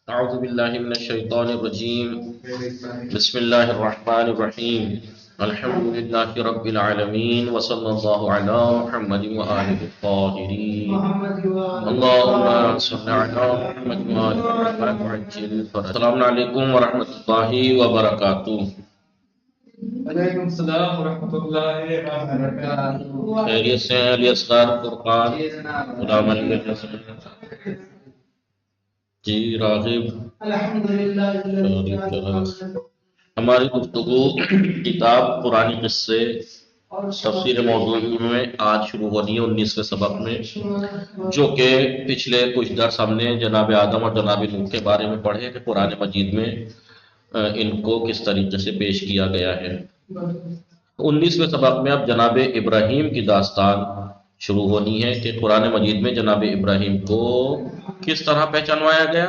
اعوذ باللہ من الشیطان الرجیم بسم اللہ الرحمن الرحیم الحمد للہ رب العالمین وصلی اللہ علی محمد وآلہ الطاہرین اللہم صل علی محمد وآلہ محمد وعجل فرج۔ السلام علیکم ورحمۃ اللہ وبرکاتہ۔ وعلیکم السلام ورحمۃ اللہ وبرکاتہ۔ خیریت سے ہیں علی اصغر فرقان غلام علی الحسن جی راغب؟ ہماری گفتگو کتاب قرآن قصے تفسیر موضوعی میں آج شروع ہونی ہے 19ویں سبق میں، جو کہ پچھلے کچھ درس ہم نے جناب آدم اور جناب نوح کے بارے میں پڑھے کہ قرآن مجید میں ان کو کس طریقے سے پیش کیا گیا ہے۔ 19ویں سبق میں اب جناب ابراہیم کی داستان شروع ہونی ہے کہ قرآن مجید میں جناب ابراہیم کو کس طرح پہچانوایا گیا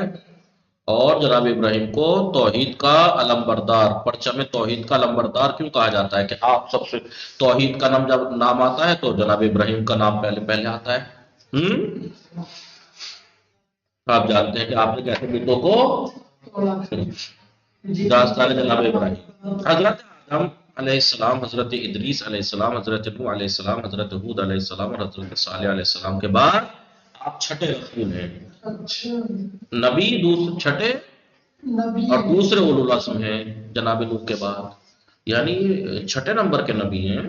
اور جناب ابراہیم کو توحید کا علمبردار، پرچم توحید کا علمبردار کیوں کہا جاتا ہے کہ آپ سب سے توحید کا نام جب نام آتا ہے تو جناب ابراہیم کا نام پہلے آتا ہے۔ آپ جانتے ہیں کہ آپ نے کیسے بتوں کو داستان جناب ابراہیم، حضرت آدم علیہ السلام، حضرت ادریس علیہ السلام، حضرت نوح علیہ السلام، حضرت ہود علیہ السلام اور حضرت صالح علیہ السلام کے بعد آپ چھٹے رسول ہیں، نبی چھٹے اور دوسرے اولو العزم ہیں جناب نوح کے بعد، یعنی چھٹے نمبر کے نبی ہیں۔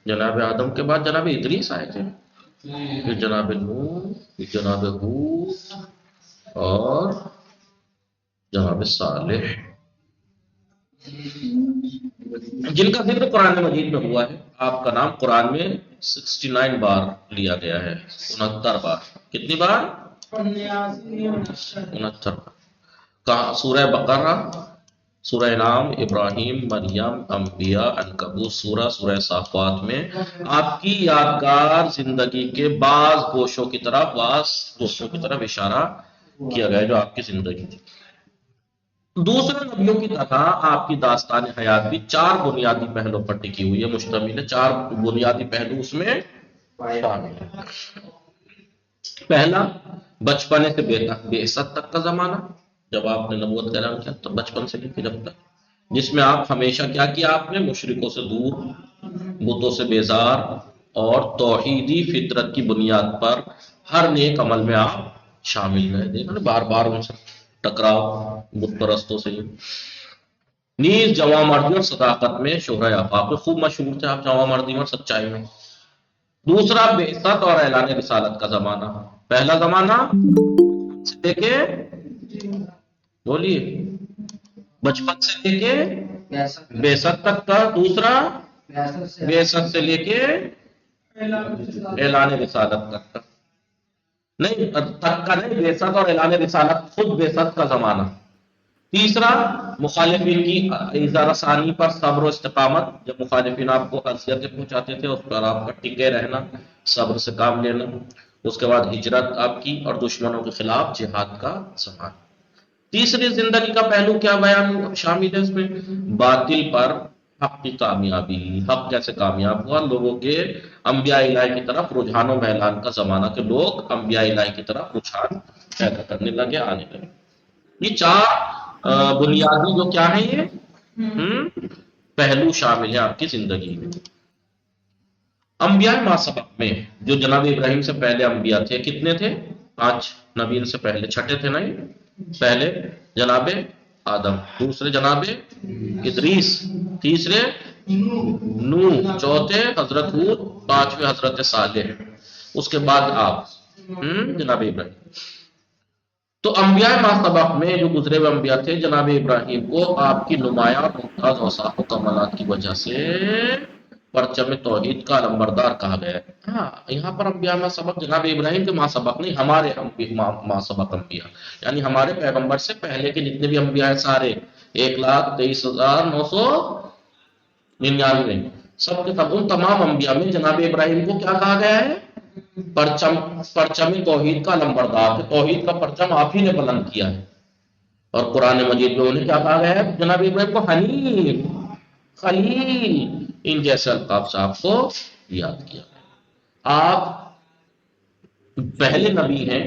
جناب آدم کے بعد جناب ادریس آئے تھے، پھر جناب نوح، پھر جناب ہود اور جناب صالح، جن کا ذکر قرآن مجید میں ہوا ہے۔ آپ کا نام قرآن میں 69 بار لیا گیا ہے، 69 بار۔ کتنی بار؟ 69 بار۔ کہاں؟ سورہ بقرہ، سورہ نام، ابراہیم، مریم، انبیاء، عنکبوت سورہ صافات میں آپ کی یادگار زندگی کے بعض گوشوں کی طرف اشارہ کیا گیا جو آپ کی زندگی تھی۔ دوسرے نبیوں کی طرح آپ کی داستان حیات بھی 4 بنیادی پہلوں پر ٹکی ہوئی ہے، مشتمل ہے، 4 بنیادی پہلو اس میں شامل ہیں۔ پہلا، بچپنے سے بعثت تک کا زمانہ، جب آپ نے نبوت کا اعلان کیا تو بچپن سے لے کے جب تک، جس میں آپ ہمیشہ کیا کیا آپ نے؟ مشرکوں سے دور، بتوں سے بیزار اور توحیدی فطرت کی بنیاد پر ہر نیک عمل میں آپ شامل رہے۔ دیکھا نا، بار بار ان سے ٹکراؤ بت پرستوں سے۔ نیز جواں مردی اور صداقت میں شہرہ آفاق میں خوب مشہور تھے آپ، جواں مردی اور سچائی میں۔ دوسرا، بعثت اور اعلان رسالت کا زمانہ۔ پہلا زمانہ سے لے کے، بولیے، بچپن سے لے کے بعثت تک کا۔ دوسرا، بعثت سے لے کے اعلان رسالت تک کا، نہیں تک کا نہیں، بعثت اور اعلان رسالت، خود بعثت کا زمانہ۔ تیسرا، مخالفین کی ایذا رسانی پر صبر و استقامت، جب مخالفین آپ کو اذیتیں پہنچاتے تھے اس پر آپ کا ٹکے رہنا، صبر سے کام لینا۔ اس کے بعد ہجرت آپ کی اور دشمنوں کے خلاف جہاد کا زمانہ۔ تیسری زندگی کا پہلو کیا بیان شامل ہے اس میں؟ باطل پر حق کی کامیابی، حق کیسے کامیاب ہوا، لوگوں کے انبیاء الہی کی طرف رجحان و میلان کا زمانہ، کہ لوگ انبیاء الہی کی طرف رجحان پیدا کرنے لگے، آنے لگے۔ یہ 4 بنیادی جو کیا ہیں، یہ پہلو شامل ہیں آپ کی زندگی میں۔ انبیاء ما سبق میں جو جناب ابراہیم سے پہلے انبیاء تھے، کتنے تھے؟ 5 نبی ان سے پہلے، چھٹے تھے نا یہ۔ پہلے جناب آدم، دوسرے جناب ادریس، تیسرے نوح، چوتھے حضرت ہود، 5ویں حضرت صالح، اس کے بعد آپ جناب ابراہیم۔ تو انبیاء ما سبق میں جو گزرے ہوئے انبیاء تھے، جناب ابراہیم کو آپ کی نمایاں اور ممتاز اوصاف و کمالات کی وجہ سے پرچم توحید کا علمبردار کہا گیا ہے۔ ہاں، یہاں پر انبیاء ما سبق جناب ابراہیم کے ما سبق نہیں، ہمارے ما سبق انبیاء، یعنی ہمارے پیغمبر سے پہلے کے جتنے بھی انبیاء ہیں سارے 1,23,999 سب کے سب، ان تمام انبیاء میں جناب ابراہیم کو کیا کہا گیا ہے؟ پرچم توحید کا علمبردار، توحید کا پرچم آپ ہی نے بلند کیا ہے۔ اور قرآن مجید میں انہیں کیا کہا گیا ہے؟ جناب ابراہیم کو حنیف، خلیل، ان جیسے القاب سے آپ کو یاد کیا گیا۔ آپ پہلے نبی ہیں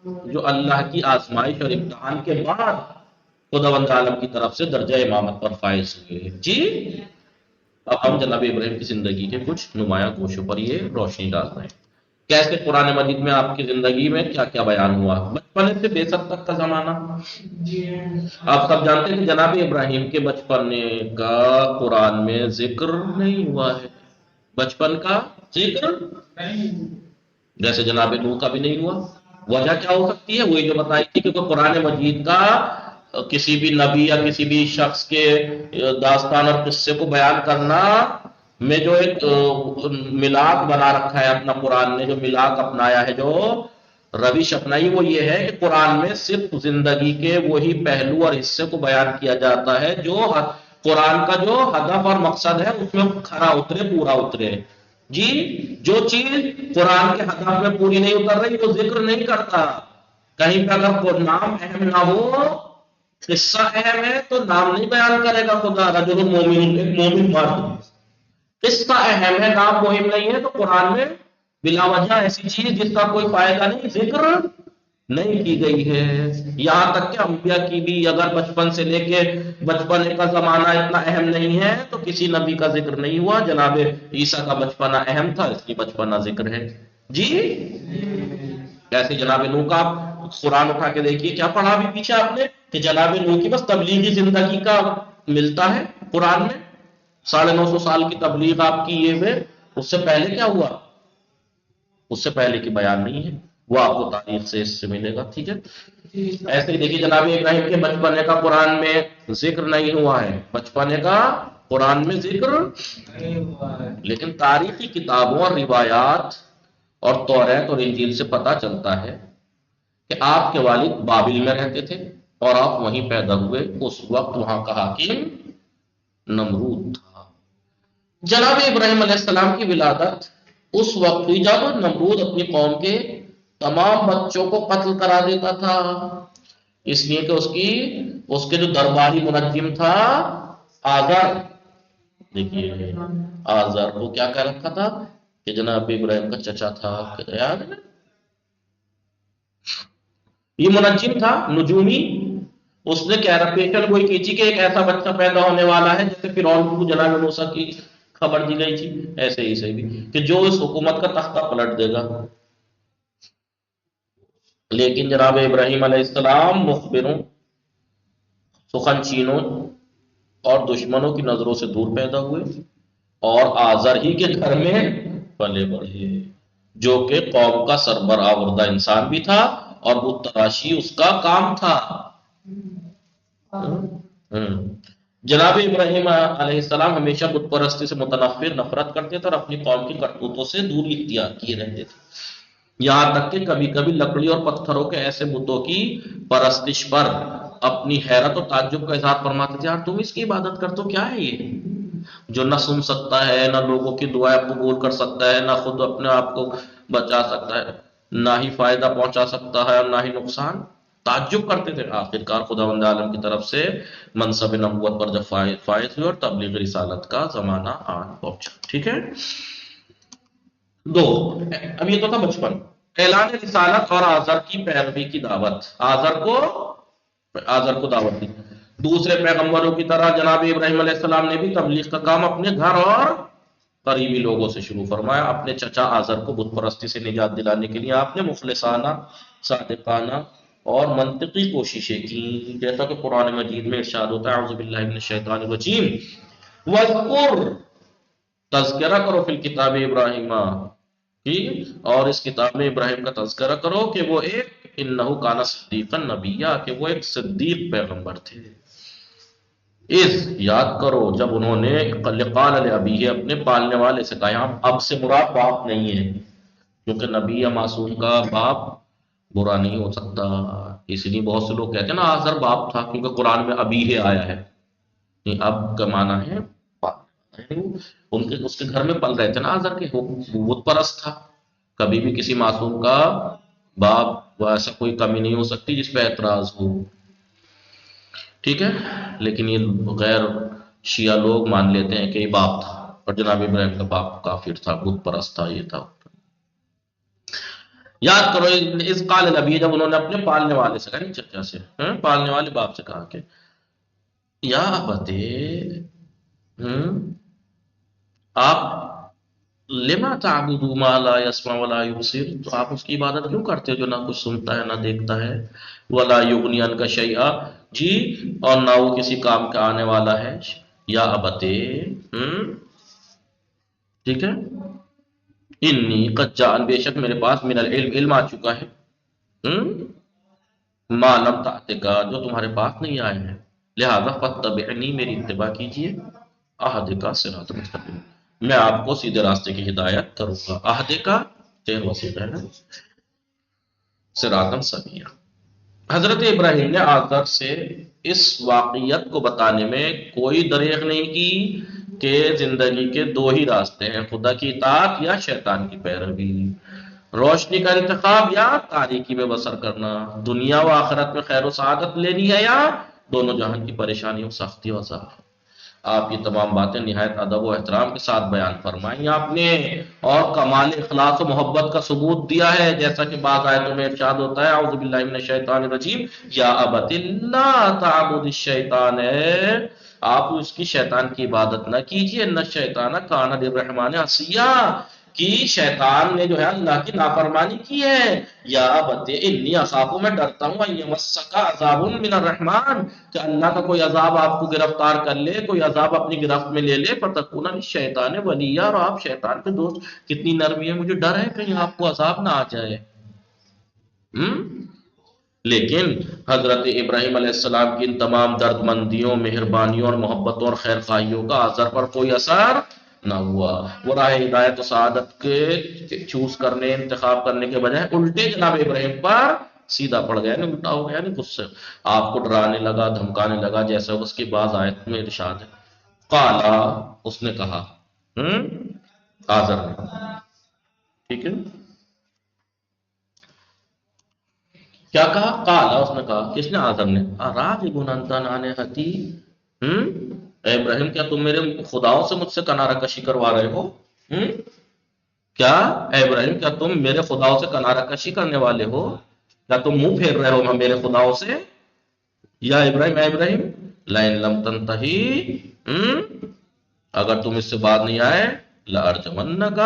جو اللہ کی آزمائش اور امتحان کے بعد خداوند عالم کی طرف سے درجہ امامت پر فائز ہوئے. جی اب ہم جناب ابراہیم کی زندگی کے کچھ نمایاں گوشوں پر یہ روشنی ڈال رہے ہیں. کیسے قرآن مجید میں آپ کی زندگی میں کیا کیا بیان ہوا. بچپنے سے بے سب تک کا زمانہ. آپ سب جانتے ہیں کہ جناب ابراہیم کے بچپنے کا قرآن میں ذکر نہیں ہوا ہے. بچپن کا ذکر جیسے جناب نوح کا بھی نہیں ہوا. وجہ کیا ہو سکتی ہے؟ وہی جو بتائی تھی کہ قرآن مجید کا کسی بھی نبی یا کسی بھی شخص کے داستان اور قصے کو بیان کرنا میں جو ایک ملاک بنا رکھا ہے اپنا قرآن نے، جو ملاک اپنایا ہے، جو روش اپنائی، وہ یہ ہے کہ قرآن میں صرف زندگی کے وہی پہلو اور حصے کو بیان کیا جاتا ہے جو قرآن کا جو ہدف اور مقصد ہے اس میں کھرا اترے، پورا اترے. جی جو چیز قرآن کے ہدف میں پوری نہیں اتر رہی وہ ذکر نہیں کرتا. کہیں پہ اگر کوئی نام اہم نہ ہو، قصہ اہم ہے تو نام نہیں بیان کرے گا خدا. رجل مومن، ایک مومن مرد. قصہ اہم ہے، نام مہم نہیں ہے، تو قرآن میں بلا وجہ ایسی چیز جس کا کوئی فائدہ نہیں ذکر نہیں کی گئی ہے. یہاں تک کہ انبیاء کی بھی اگر بچپن سے لے کے بچپنے کا زمانہ اتنا اہم نہیں ہے تو کسی نبی کا ذکر نہیں ہوا. جناب عیسیٰ کا بچپنا اہم تھا، اس کی بچپنا ذکر ہے. جی کیسے جناب نوح کا آپ قرآن اٹھا کے دیکھیے، کیا پڑھا بھی پیچھے آپ نے کہ جناب نوح کی بس تبلیغی زندگی کا ملتا ہے قرآن میں. 950 سال کی تبلیغ آپ کی یہ ہے. اس سے پہلے کیا ہوا؟ اس سے پہلے کی بیان نہیں ہے، وہ آپ کو تاریخ سے اس سے ملے گا. ٹھیک ہے. ایسے ہی دیکھیے جناب ابراہیم کے بچپنے کا قرآن میں ذکر نہیں ہوا ہے. بچپنے کا قرآن میں ذکر لیکن تاریخی کتابوں اور روایات اور توریت اور انجیل سے پتہ چلتا ہے کہ آپ کے والد بابل میں رہتے تھے اور آپ وہیں پیدا ہوئے. اس وقت وہاں کا حاکم نمرود تھا. جناب ابراہیم علیہ السلام کی ولادت اس وقت ہوئی جب نمرود اپنی قوم کے تمام بچوں کو قتل کرا دیتا تھا، اس لیے کہ اس کے جو درباری منجم تھا آزر. دیکھیے آزر کو کیا کہہ رکھا تھا کہ جناب ابراہیم کا چچا تھا. یاد ہے؟ یہ منجم تھا، نجومی. اس نے کہہ رہا پیشن گوئی کی تھی کہ ایک ایسا بچہ پیدا ہونے والا ہے جیسے فرعون کو جناب موسیٰ کی خبر دی گئی تھی، ایسے ہی سے بھی کہ جو اس حکومت کا تختہ پلٹ دے گا. لیکن جناب ابراہیم علیہ السلام مخبروں، سخن چینوں اور دشمنوں کی نظروں سے دور پیدا ہوئے اور آزر ہی کے گھر میں پلے بڑھے، جو کہ قوم کا سربراہ انسان بھی تھا اور بت تراشی اس کا کام تھا. جناب ابراہیم علیہ السلام ہمیشہ بت پرستی سے متنفر، نفرت کرتے تھے اور اپنی قوم کی کرتوتوں سے دوری اختیار کیے رہتے تھے. یہاں تک کہ کبھی کبھی لکڑی اور پتھروں کے ایسے بتوں کی پرستش پر اپنی حیرت اور تعجب کا اظہار فرماتے تھے. یار تم اس کی عبادت کرتے ہو، کیا ہے یہ جو نہ سن سکتا ہے، نہ لوگوں کی دعائیں قبول کر سکتا ہے، نہ خود اپنے آپ کو بچا سکتا ہے، نہ ہی فائدہ پہنچا سکتا ہے اور نہ ہی نقصان. تعجب کرتے تھے. آخرکار خداوند عالم کی طرف سے منصب نبوت پر جب فائز ہوئے اور تبلیغ رسالت کا زمانہ آن پہنچا. ٹھیک ہے. اب یہ تو تھا بچپن. اعلان رسالت اور آزر کی پیروی کی دعوت. آزر کو دعوت دی. دوسرے پیغمبروں کی طرح جناب ابراہیم علیہ السلام نے بھی تبلیغ کا کام اپنے گھر اور قریبی لوگوں سے شروع فرمایا. اپنے چچا آزر کو بت پرستی سے نجات دلانے کے لیے آپ نے مخلصانہ، صادقانہ اور منطقی کوششیں کی، جیسا کہ قرآن مجید میں ارشاد ہوتا ہے اعوذ باللہ من الشیطان الرجیم وَاذْكُرْ، تذکرہ کرو فی الکتاب ابراہیم، اور اس کتاب میں ابراہیم کا تذکرہ کرو کہ وہ ایک انہ کان صدیقا نبیہ، کہ وہ ایک صدیق پیغمبر تھے. یاد کرو جب انہوں نے قال لابیہ، اپنے پالنے والے سے کہا. اب سے مراد باپ نہیں ہے، کیونکہ نبی یا معصوم کا باپ برا نہیں ہو سکتا. اس لیے بہت سے لوگ کہتے ہیں نا آزر باپ تھا، کیونکہ قرآن میں ابیہ آیا ہے. اب کا معنی ہے اس کے گھر میں پل رہے تھے نا آزر کے. بت پرست تھا. کبھی بھی کسی معصوم کا باپ ایسا کوئی کمی نہیں ہو سکتی جس پہ اعتراض ہو. ٹھیک ہے. لیکن یہ غیر شیعہ لوگ مان لیتے ہیں کہ یہ باپ تھا، اور جناب ابراہیم کا باپ کافر تھا، بت پرست تھا، یہ تھا. یاد کرو اس قال نبی، جب انہوں نے اپنے پالنے والے سے کہا، نہیں چچا سے، پالنے والے باپ سے کہا کہ یا ابتے، آپ لما تعبدوا ما لا يسمع ولا يبصر، تو آپ اس کی عبادت کیوں کرتے ہو جو نہ کچھ سنتا ہے نہ دیکھتا ہے، ولا یغنی عنک شیئا، جی، اور نہ وہ کسی کام کا آنے والا ہے، یا ابتے، ٹھیک ہے، انی قد جاء، بے شک میرے پاس من العلم، علم آ چکا ہے، ما لم تأتک، جو تمہارے پاس نہیں آئے ہیں، لہذا فاتبعنی، میری اتباع کیجئے، اہدک صراط مستقیم، میں آپ کو سیدھے راستے کی ہدایت کروں گا، اہدک تیر وسیع ہے نا، صراطا سویا۔ حضرت ابراہیم نے آزر سے اس واقعیت کو بتانے میں کوئی دریغ نہیں کی کہ زندگی کے دو ہی راستے ہیں، خدا کی اطاعت یا شیطان کی پیروی، روشنی کا انتخاب یا تاریکی میں بسر کرنا، دنیا و آخرت میں خیر و سعادت لینی ہے یا دونوں جہان کی پریشانیوں، سختی و عذاب۔ آپ یہ تمام باتیں نہایت ادب و احترام کے ساتھ بیان فرمائیں آپ نے، اور کمال اخلاص و محبت کا ثبوت دیا ہے، جیسا کہ بعض آیتوں میں ارشاد ہوتا ہے اعوذ باللہ من الشیطان الرجیم یا ابت لا تعبد الشیطان، آپ اس کی شیطان کی عبادت نہ کیجیے، ان الشیطان کان للرحمن عصیا، کہ شیطان نے جو ہے اللہ کی نافرمانی کی ہے، یا ابت انی اخاف، میں ڈرتا ہوں، ان یمسک عذاب من الرحمن، کہ اللہ کا کوئی عذاب آپ کو گرفتار کر لے، کوئی عذاب اپنی گرفت میں لے لے، فتکون للشیطان ولیا، اور آپ شیطان کے دوست۔ کتنی نرمی ہے، مجھے ڈر ہے کہیں آپ کو عذاب نہ آ جائے۔ لیکن حضرت ابراہیم علیہ السلام کی ان تمام درد مندیوں، مہربانیوں اور محبتوں اور خیر خواہیوں کا آزر پر کوئی اثر نہ ہوا، وہ راہ ہدایت و سعادت کے چوز کرنے، انتخاب کرنے کے بجائے الٹے جناب ابراہیم پر سیدھا پڑ گیا، نہیں الٹا ہو گیا، نہیں خود سے آپ کو ڈرانے لگا، دھمکانے لگا، جیسا اس کی بعض آیت میں ارشاد ہے، قالا، اس نے کہا، آزر نے، ٹھیک ہے، کیا کہا؟ قالا، اس نے کہا، کس نے؟ آزر نے، اراغب انت عن آلہتی، اے ابراہیم، کیا تم میرے خداؤں سے مجھ سے کنارہ کشی کروا رہے ہو؟ کیا اے ابراہیم، کیا تم میرے خداؤں سے کنارہ کشی کرنے والے ہو؟ کیا تم منہ پھیر رہے ہو میرے خداؤں سے؟ یا ابراہیم، اے ابراہیم، لئن لم تنتہی، اگر تم اس سے باز نہیں آئے، لارجمنک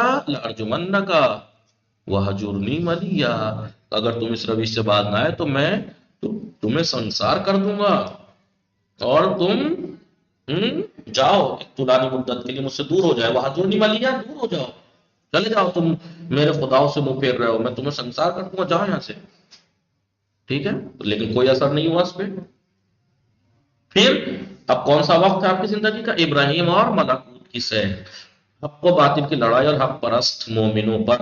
وہجرنی ملیا، اگر تم اس روش سے باز نہ آئے تو میں تمہیں سنسار کر دوں گا، اور تم جاؤ ایک طولانی مدت کے لیے مجھ سے دور ہو جائے، وہجرنی ملیا، دور ہو جاؤ، چلے جاؤ، تم میرے خداؤں سے منہ پھیر رہے ہو، میں تمہیں سنسار کر دوں گا، جاؤ یہاں سے، ٹھیک ہے، لیکن کوئی اثر نہیں ہوا اس پہ۔ پھر اب کون سا وقت ہے آپ کی زندگی کا؟ ابراہیم اور ملکوت کی سیر، حق و باطل کی لڑائی اور حق پرست مومنوں پر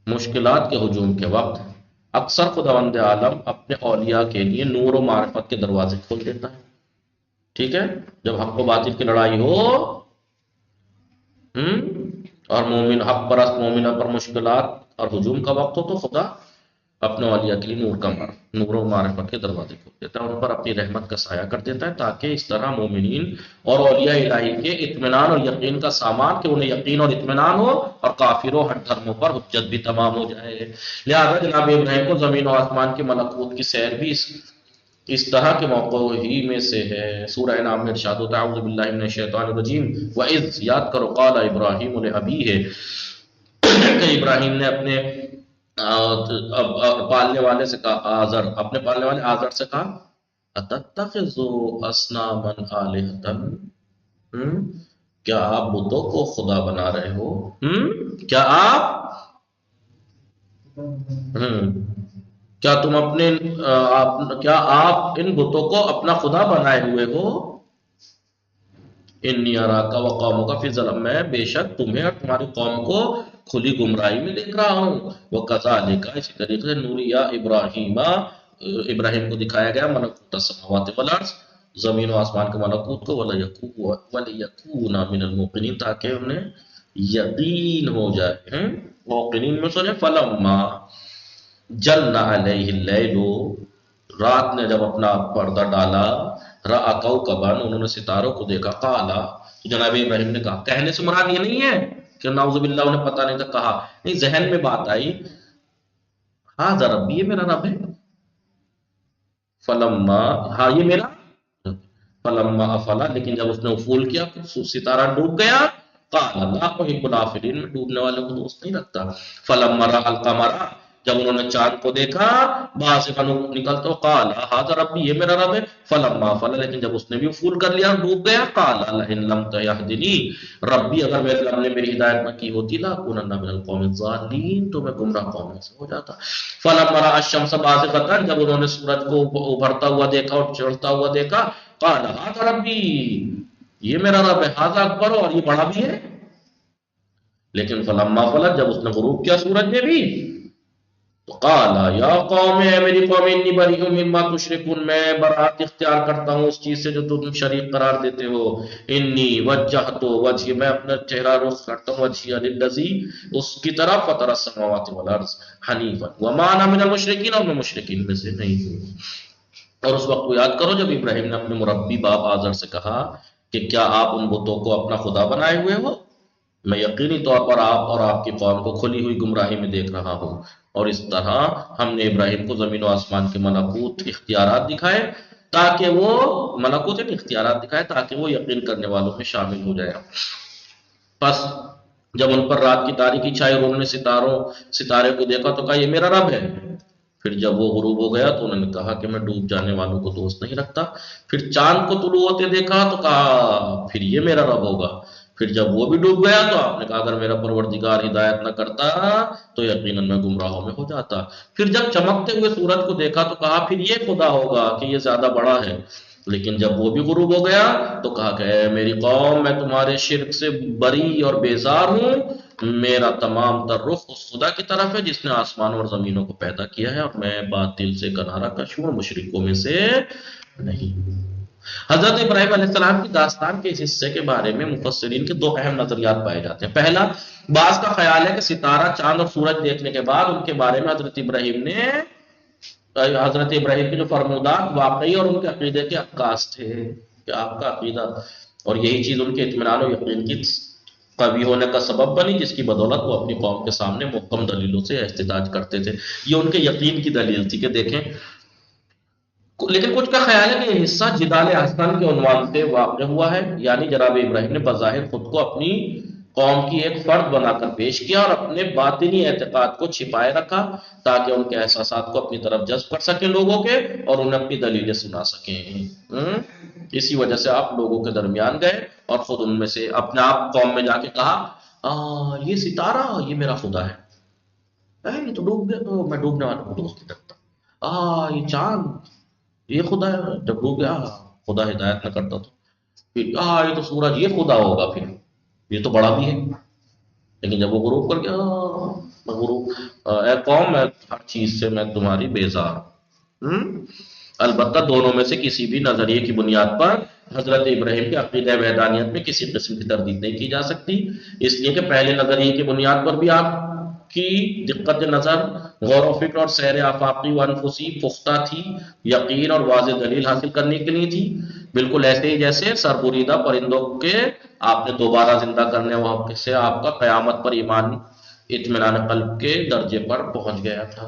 مشکلات کے ہجوم کے وقت اکثر خداوند عالم اپنے اولیاء کے لیے نور و معرفت کے دروازے کھول دیتا ہے، ٹھیک ہے، جب حق و باطل کی لڑائی ہو اور مومن، حق پرست مومنوں پر مشکلات اور ہجوم کا وقت ہو، تو خدا اپنے اولیاء کے لیے نور و معرفت کے دروازے کھول دیتا ہے، ان پر اپنی رحمت کا سایہ کر دیتا ہے، تاکہ اس طرح مومنین اور اولیاء الہی کے اطمینان اور یقین کا سامان، کہ انہیں یقین اور اطمینان ہو، اور کافروں ہر دھرموں پر حجت بھی تمام ہو جائے۔ لہذا جناب ابراہیم کو زمین و آسمان کے ملکوت کی سیر بھی اس طرح کے موقعوں ہی میں سے ہے۔ سورہ انعام میں ارشاد ہوتا ہے اعوذ باللہ من الشیطان الرجیم وَإِذْ، یاد کرو، قال ابراہیم لأبیہ، کہ ابراہیم نے اپنے پالنے والے سے کہا، آزر، اپنے پالنے والے آزر سے کہا، اتتخذ اصناما آلہۃ، کیا آپ بتوں کو خدا بنا رہے ہو؟ کیا تم اپنے کیا آپ ان بتوں کو اپنا خدا بنائے ہوئے ہو؟ انی اراک وقومک فی ضلال، میں بے شک تمہیں اور تمہاری قوم کو کھلی گمراہی میں دیکھ رہا ہوں۔ وَكَذَلِكَ، اسی طریقے سے نوریا ابراہیم کو دکھایا گیا ملکوت السماوات والارض، زمین و آسمان کے ملکوت کو، وَلِيَكُونَ مِنَ الْمُوقِنِينَ، تاکہ انہیں یقین ہو جائے۔ موقنین میں سنے، فَلَمَّا جَلَّ عَلَيْهِ اللَّيْلُ، رات نے جب اپنا پردہ ڈالا، رَأَى كَوْكَبًا، انہوں نے ستاروں کو دیکھا، قَالَ، تو جناب ابراہیم نے کہا، کہنے سے مراد یہ نہیں ہے کہ نعوذ باللہ انہیں پتہ نہیں تھا، کہا نہیں، ذہن میں بات آئی، ہاں ربی، یہ میرا رب ہے. فلما، ہاں یہ میرا. فلما افلا، لیکن جب اس نے افول کیا تو ستارہ ڈوب گیا. قال لا احب الافلین، میں ڈوبنے والوں کو دوست نہیں رکھتا. فلما راى القمر، جب انہوں نے چاند کو دیکھا بازغا نکلتا ہوا، قال ھذا ربی، یہ میرا رب ہے. فلما افل، لیکن جب اس نے بھی افول کر لیا ڈوب گیا، قال لئن لم تهدنی ربی، اگر میرے رب نے میری ہدایت نہ کی ہوتی لاکونن من القوم الضالین، تو میں گمراہ قوم میں سے ہو جاتا. فلما راى الشمس بازغة، جب انہوں نے سورج کو ابھرتا ہوا دیکھا اور چڑھتا ہوا دیکھا، قال ھذا ربی، یہ میرا رب ہے. ھذا اکبر، اور یہ بڑا بھی ہے. لیکن فلما فلت، جب اس نے غروب کیا سورج نے بھی، تو قال یا قوم، اے میری قوم، انی بریء مما تشرکون، میں برات اختیار کرتا ہوں اس چیز سے جو تم شریک قرار دیتے ہو. انی وجہت وجہی، میں اپنا چہرہ رخ کرتا ہوں، وجہی للذی، اس کی طرف، فطر السماوات والارض حنیفا وما انا من المشرکین، اور میں مشرکین میں سے نہیں ہوں. اور اس وقت کو یاد کرو جب ابراہیم نے اپنے مربی باپ آزر سے کہا کہ کیا آپ ان بتوں کو اپنا خدا بنائے ہوئے ہو؟ میں یقینی طور پر آپ اور آپ کی قوم کو کھلی ہوئی گمراہی میں دیکھ رہا ہوں. اور اس طرح ہم نے ابراہیم کو زمین و آسمان کے ملکوت اختیارات دکھائے تاکہ وہ ملکوت اختیارات دکھائے تاکہ وہ یقین کرنے والوں میں شامل ہو جائے. پس جب ان پر رات کی تاریکی چھائی اور انہوں نے ستارے کو دیکھا تو کہا یہ میرا رب ہے. پھر جب وہ غروب ہو گیا تو انہوں نے کہا کہ میں ڈوب جانے والوں کو دوست نہیں رکھتا. پھر چاند کو طلوع ہوتے دیکھا تو کہا پھر یہ میرا رب ہوگا. پھر جب وہ بھی ڈوب گیا تو آپ نے کہا اگر میرا پروردگار ہدایت نہ کرتا تو یقیناً میں گمراہوں میں ہو جاتا. پھر جب چمکتے ہوئے سورج کو دیکھا تو کہا پھر یہ خدا ہوگا کہ یہ زیادہ بڑا ہے. لیکن جب وہ بھی غروب ہو گیا تو کہا کہ اے میری قوم، میں تمہارے شرک سے بری اور بیزار ہوں. میرا تمام تر رخ اس خدا کی طرف ہے جس نے آسمان اور زمینوں کو پیدا کیا ہے، اور میں باطل سے کنارہ کش ہوں اور مشرکوں میں سے نہیں ہوں. حضرت ابراہیم علیہ السلام کی داستان کے اس حصے کے بارے میں مفسرین کے دو اہم نظریات پائے جاتے ہیں. پہلا، بعض کا خیال ہے کہ ستارہ، چاند اور سورج دیکھنے کے بعد ان کے بارے میں حضرت ابراہیم کے جو فرمودات واقعی اور ان کے عقیدے کے عکاس تھے کہ آپ کا عقیدہ، اور یہی چیز ان کے اطمینان و یقین کی قوی ہونے کا سبب بنی، جس کی بدولت وہ اپنی قوم کے سامنے محکم دلیلوں سے احتجاج کرتے تھے. یہ ان کے یقین کی دلیل تھی کہ دیکھیں. لیکن کچھ کا خیال ہے کہ یہ حصہ جدال احسن کے عنوان سے واقع ہوا ہے، یعنی جناب ابراہیم نے بظاہر خود کو اپنی قوم کی ایک فرد بنا کر پیش کیا اور اپنے باطنی اعتقاد کو چھپائے رکھا تاکہ ان کے احساسات کو اپنی طرف جذب کر سکیں لوگوں کے، اور انہیں اپنی دلیلیں سنا سکیں. اسی وجہ سے آپ لوگوں کے درمیان گئے اور خود ان میں سے اپنے آپ قوم میں جا کے کہا یہ ستارہ یہ میرا خدا ہے. یہ تو ڈوب گیا تو میں ڈوبنے والوں کو دوست نہیں رکھتا. یہ چاند یہ خدا ہے، جب ڈوب گیا خدا ہدایت نہ کرتا تو. پھر یہ تو سورج یہ خدا ہوگا، پھر یہ تو بڑا بھی ہے. لیکن جب وہ غروب کر گیا میں غروب، اے قوم میں ہر چیز سے میں تمہاری بیزار ہوں. البتہ دونوں میں سے کسی بھی نظریے کی بنیاد پر حضرت ابراہیم کے عقیدہ وحدانیت میں کسی قسم کی تردید نہیں کی جا سکتی، اس لیے کہ پہلے نظریے کی بنیاد پر بھی آپ کی دقت نظر، غور و فکر اور سیر آفاقی و انفسی پختہ تھی، یقین اور واضح دلیل حاصل کرنے کے لیے تھی. بالکل ایسے ہی جیسے سربریدہ پرندوں کے آپ نے دوبارہ زندہ کرنے سے آپ کا قیامت پر ایمان اطمینان قلب کے درجے پر پہنچ گیا تھا.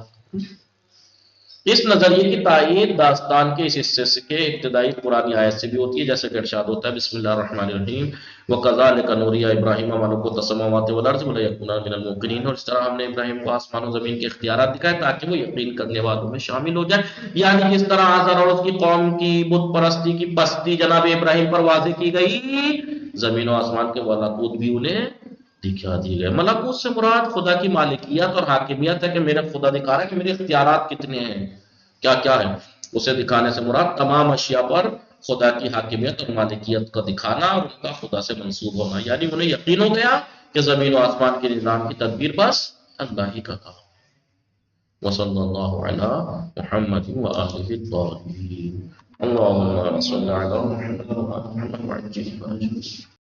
اس نظریے کی تائید داستان کے اس حصے کے ابتدائی قرآنی آیت سے بھی ہوتی ہے، جیسے کہ ارشاد ہوتا ہے بسم اللہ الرحمن الرحیم وَكَذَلِكَ نُرِيَ إِبْرَاهِيمَ مَلَكُوتَ السَّمَاوَاتِ وَالْأَرْضِ وَلِيَكُونَ مِنَ الْمُوقِنِينَ. اور اس طرح ہم نے ابراہیم کو آسمان و زمین کے اختیارات دکھائے تاکہ وہ یقین کرنے والوں میں شامل ہو جائے. یعنی جس طرح آزر اور اس کی قوم کی بت پرستی کی پستی جناب ابراہیم پر واضح کی گئی، زمین و آسمان کے ملکوت بھی انہیں دکھا دی گئے. ملکوت سے مراد خدا کی مالکیت اور حاکمیت ہے کہ میرا خدا دکھا رہا ہے کہ میرے اختیارات کتنے ہیں، کیا کیا ہے. اسے دکھانے سے مراد تمام اشیاء پر خدا کی حاکمیت اور مالکیت کا دکھانا اور ان کا خدا سے منسوب ہونا. یعنی انہیں یقین ہو گیا کہ زمین و آسمان کے نظام کی تدبیر بس اللہ ہی کا کام. وصلی اللہ علی محمد وآلہ الطاہرین. اللہم صل علی محمد وآلہ محمد وعجل فرجہ.